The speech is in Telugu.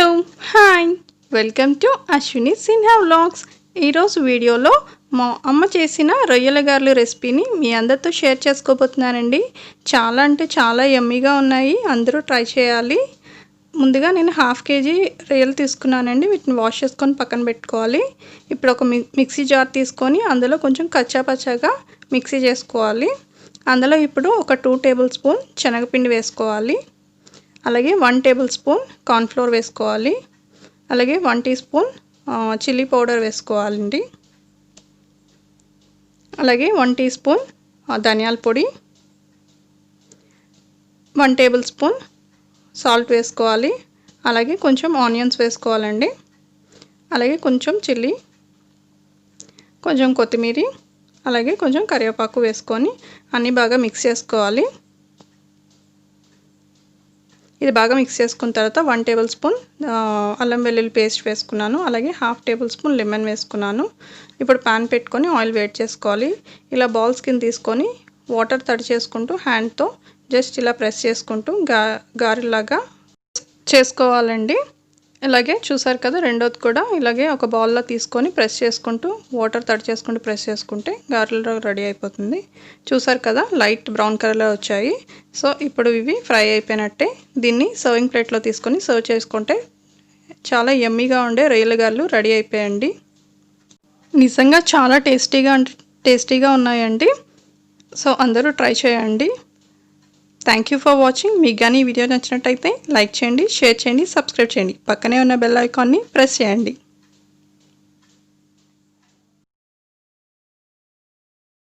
Hello hi welcome to Ashwini Sinha vlogs. ఈరోజు వీడియోలో మా అమ్మ చేసిన రొయ్యల గారెలు రెసిపీని మీ అందరితో షేర్ చేసుకోబోతున్నానండి. చాలా అంటే చాలా యమ్మీగా ఉన్నాయి, అందరూ ట్రై చేయాలి. ముందుగా నేను 1/2 kg రొయ్యలు తీసుకున్నానండి. వీటిని వాష్ చేసుకొని పక్కన పెట్టుకోవాలి. ఇప్పుడు ఒక మిక్సీ జార్ తీసుకొని అందులో కొంచెం కచ్చాపచ్చాగా మిక్సీ చేసుకోవాలి. అందులో ఇప్పుడు ఒక 2 టేబుల్ స్పూన్ శనగపిండి వేసుకోవాలి. అలాగే 1 టేబుల్ స్పూన్ కార్న్ఫ్లోర్ వేసుకోవాలి. అలాగే 1 టీ స్పూన్ చిల్లీ పౌడర్ వేసుకోవాలండి. అలాగే 1 టీ స్పూన్ ధనియాల పొడి, 1 టేబుల్ స్పూన్ సాల్ట్ వేసుకోవాలి. అలాగే కొంచెం ఆనియన్స్ వేసుకోవాలండి. అలాగే కొంచెం చిల్లీ, కొంచెం కొత్తిమీర, అలాగే కొంచెం కరివేపాకు వేసుకొని అన్నీ బాగా మిక్స్ చేసుకోవాలి. ఇది బాగా మిక్స్ చేసుకున్న తర్వాత 1 టేబుల్ స్పూన్ అల్లం వెల్లుల్లి పేస్ట్ వేసుకున్నాను. అలాగే 1/2 టేబుల్ స్పూన్ లెమన్ వేసుకున్నాను. ఇప్పుడు పాన్ పెట్టుకొని ఆయిల్ వేడి చేసుకోవాలి. ఇలా బాల్స్ కింద తీసుకొని వాటర్ తడి చేసుకుంటూ హ్యాండ్తో జస్ట్ ఇలా ప్రెస్ చేసుకుంటూ గారెలాగా చేసుకోవాలండి. ఇలాగే చూసారు కదా, రెండోది కూడా ఇలాగే ఒక బౌల్లో తీసుకొని ప్రెస్ చేసుకుంటూ వాటర్ తడి చేసుకుంటూ ప్రెస్ చేసుకుంటే గారెలు రెడీ అయిపోతుంది. చూసారు కదా, లైట్ బ్రౌన్ కలర్లో వచ్చాయి. సో ఇప్పుడు ఇవి ఫ్రై అయిపోయినట్టే. దీన్ని సర్వింగ్ ప్లేట్లో తీసుకొని సర్వ్ చేసుకుంటే చాలా యమ్మీగా ఉండే రొయ్యల గారెలు రెడీ అయిపోయాయండి. నిజంగా చాలా టేస్టీగా ఉన్నాయండి. సో అందరూ ట్రై చేయండి. Thank you for watching. మీకు కానీ ఈ వీడియో నచ్చినట్టయితే లైక్ చేయండి, షేర్ చేయండి, సబ్స్క్రైబ్ చేయండి. పక్కనే ఉన్న బెల్ ఐకాన్ని ప్రెస్ చేయండి.